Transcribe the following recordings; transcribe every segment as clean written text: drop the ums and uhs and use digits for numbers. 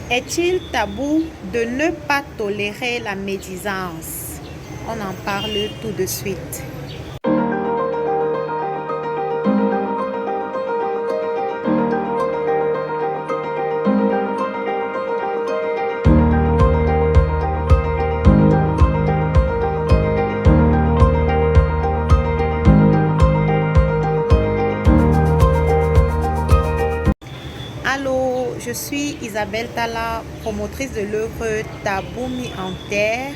Est-il tabou de ne pas tolérer la médisance? On en parle tout de suite. Allô, je suis Isabelle Tala, promotrice de l'œuvre Tabou mis en terre.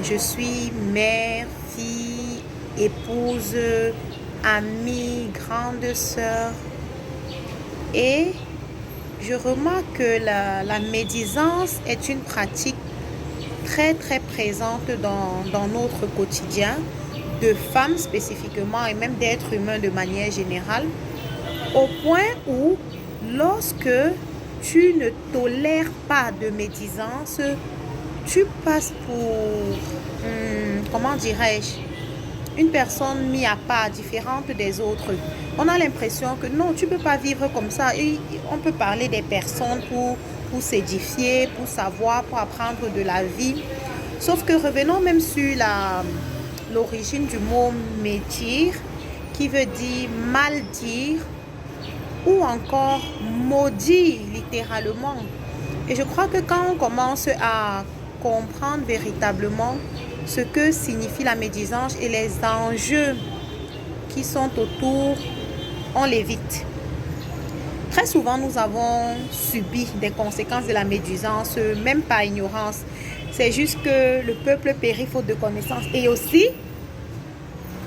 Je suis mère, fille, épouse, amie, grande sœur. Et je remarque que la médisance est une pratique très présente dans notre quotidien, de femmes spécifiquement et même d'êtres humains de manière générale, au point où lorsque tu ne tolères pas de médisance, tu passes pour, comment dirais-je, une personne mise à part, différente des autres. On a l'impression que non, tu ne peux pas vivre comme ça. Et on peut parler des personnes pour s'édifier, pour savoir, pour apprendre de la vie. Sauf que revenons même sur l'origine du mot médire, qui veut dire mal dire, ou encore maudire littéralement. Et je crois que quand on commence à comprendre véritablement ce que signifie la médisance et les enjeux qui sont autour, on l'évite. Très souvent, nous avons subi des conséquences de la médisance, même par ignorance. C'est juste que le peuple périt faute de connaissances. Et aussi,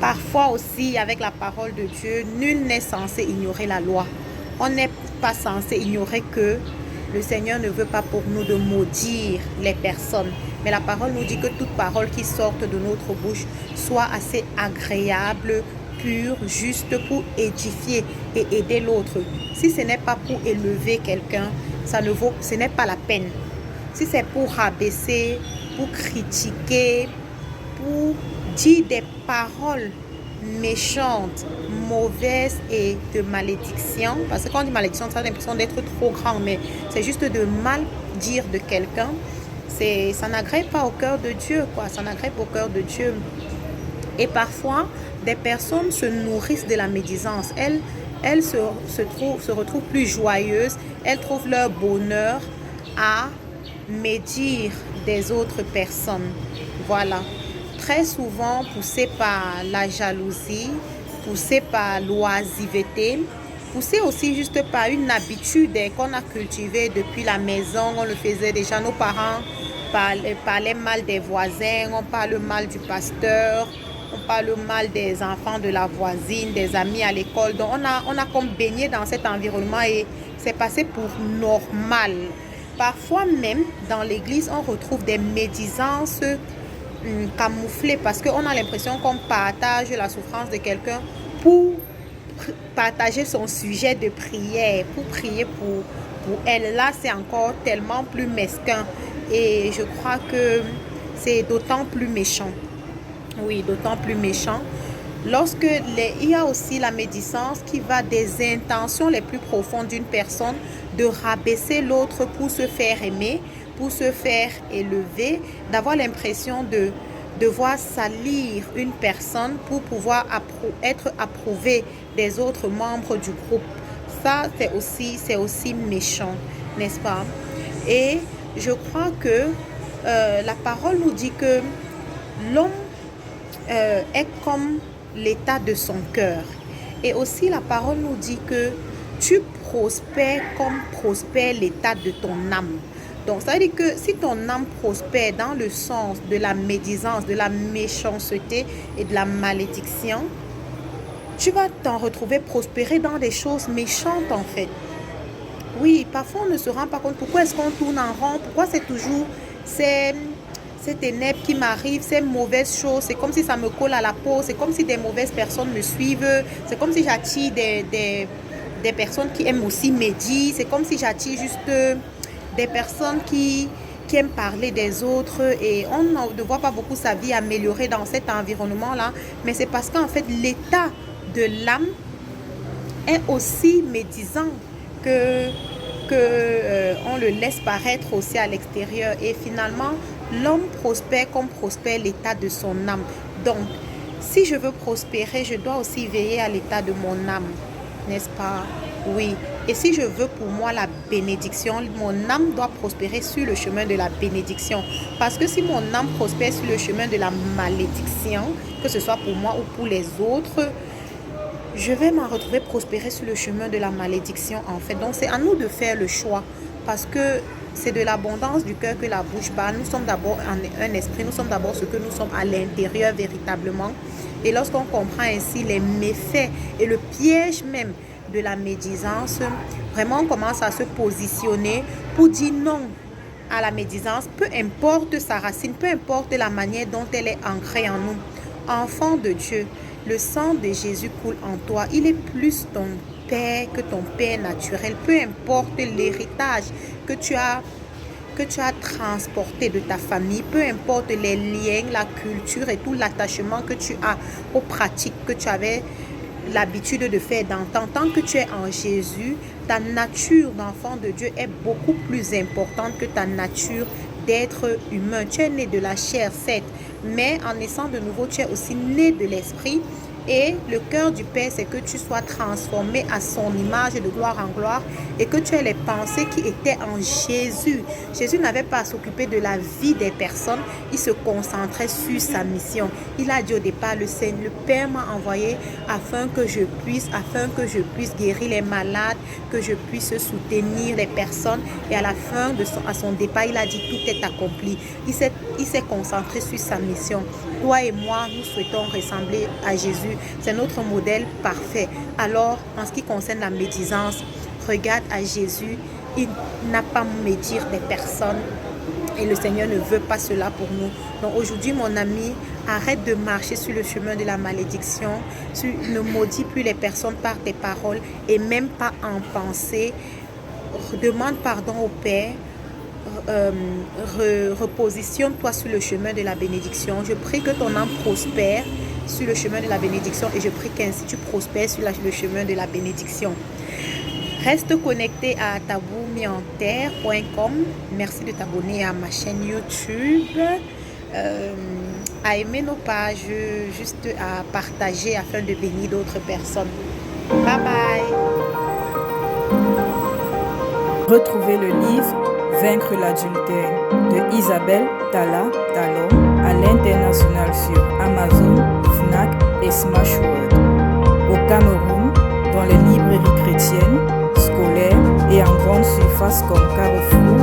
parfois aussi, avec la parole de Dieu, nul n'est censé ignorer la loi. On n'est pas censé ignorer que le Seigneur ne veut pas pour nous de maudire les personnes. Mais la parole nous dit que toute parole qui sorte de notre bouche soit assez agréable, pure, juste pour édifier et aider l'autre. Si ce n'est pas pour élever quelqu'un, ce n'est pas la peine. Si c'est pour rabaisser, pour critiquer, pour dire des paroles méchante, mauvaise et de malédiction, parce que quand on dit malédiction, ça a l'impression d'être trop grand, mais c'est juste de mal dire de quelqu'un, ça n'agrée pas au cœur de Dieu, quoi. Ça n'agrée pas au cœur de Dieu. Et parfois, des personnes se nourrissent de la médisance. Elles se retrouvent plus joyeuses, elles trouvent leur bonheur à médire des autres personnes. Voilà. Très souvent poussé par la jalousie, poussé par l'oisiveté, poussé aussi juste par une habitude qu'on a cultivée depuis la maison. On le faisait déjà, nos parents parlaient mal des voisins, on parle mal du pasteur, on parle mal des enfants de la voisine, des amis à l'école. Donc on a comme baigné dans cet environnement et c'est passé pour normal. Parfois même, dans l'église, on retrouve des médisances camouflé parce qu'on a l'impression qu'on partage la souffrance de quelqu'un pour partager son sujet de prière, pour prier pour elle. Là, c'est encore tellement plus mesquin et je crois que c'est d'autant plus méchant. Oui, d'autant plus méchant. Il y a aussi la médisance qui va des intentions les plus profondes d'une personne de rabaisser l'autre pour se faire aimer, pour se faire élever, d'avoir l'impression de devoir salir une personne pour pouvoir être approuvé des autres membres du groupe. Ça, c'est aussi méchant, n'est-ce pas? Et je crois que la parole nous dit que l'homme est comme l'état de son cœur. Et aussi la parole nous dit que tu prospères comme prospère l'état de ton âme. Donc ça veut dire que si ton âme prospère dans le sens de la médisance, de la méchanceté et de la malédiction, tu vas t'en retrouver prospérer dans des choses méchantes en fait. Oui, parfois on ne se rend pas compte pourquoi est-ce qu'on tourne en rond, pourquoi c'est toujours ces ténèbres qui m'arrivent, ces mauvaises choses, c'est comme si ça me colle à la peau, c'est comme si des mauvaises personnes me suivent, c'est comme si j'attire des personnes qui aiment aussi médire, c'est comme si j'attire juste des personnes qui aiment parler des autres et on ne voit pas beaucoup sa vie améliorer dans cet environnement-là, mais c'est parce qu'en fait l'état de l'âme est aussi médisant que qu'on le laisse paraître aussi à l'extérieur. Et finalement, l'homme prospère comme prospère l'état de son âme. Donc, si je veux prospérer, je dois aussi veiller à l'état de mon âme, n'est-ce pas? Oui. Et si je veux pour moi la bénédiction, mon âme doit prospérer sur le chemin de la bénédiction. Parce que si mon âme prospère sur le chemin de la malédiction, que ce soit pour moi ou pour les autres, je vais m'en retrouver prospérer sur le chemin de la malédiction en fait. Donc c'est à nous de faire le choix parce que c'est de l'abondance du cœur que la bouche parle. Nous sommes d'abord un esprit, nous sommes d'abord ce que nous sommes à l'intérieur véritablement. Et lorsqu'on comprend ainsi les méfaits et le piège même de la médisance, vraiment on commence à se positionner pour dire non à la médisance, peu importe sa racine, peu importe la manière dont elle est ancrée en nous. Enfant de Dieu, le sang de Jésus coule en toi. Il est plus ton père que ton père naturel. Peu importe l'héritage que tu as transporté de ta famille, peu importe les liens, la culture et tout l'attachement que tu as aux pratiques que tu avais l'habitude de faire d'antan. Tant que tu es en Jésus, ta nature d'enfant de Dieu est beaucoup plus importante que ta nature d'être humain. Tu es né de la chair, certes, mais en naissant de nouveau, tu es aussi né de l'esprit. Et le cœur du Père, c'est que tu sois transformé à son image de gloire en gloire et que tu aies les pensées qui étaient en Jésus. Jésus n'avait pas à s'occuper de la vie des personnes, il se concentrait sur sa mission. Il a dit au départ, le Père m'a envoyé afin que je puisse guérir les malades, que je puisse soutenir les personnes. Et à la fin à son départ, il a dit tout est accompli. Il s'est concentré sur sa mission. Toi et moi, nous souhaitons ressembler à Jésus. C'est notre modèle parfait. Alors, en ce qui concerne la médisance, regarde à Jésus. Il n'a pas médire des personnes. Et le Seigneur ne veut pas cela pour nous. Donc aujourd'hui, mon ami, arrête de marcher sur le chemin de la malédiction. Tu ne maudis plus les personnes par tes paroles et même pas en pensée. Demande pardon au Père. Repositionne-toi sur le chemin de la bénédiction. Je prie que ton âme prospère sur le chemin de la bénédiction et je prie qu'ainsi tu prospères sur le chemin de la bénédiction. Reste connecté à taboumienterre.com. Merci de t'abonner à ma chaîne YouTube, à aimer nos pages, juste à partager afin de bénir d'autres personnes. Bye bye. Retrouvez le livre Vaincre l'adultère de Isabelle Talla Talon à l'international sur Amazon, Fnac et Smashworld. Au Cameroun, dans les librairies chrétiennes, scolaires et en grande surface comme Carrefour,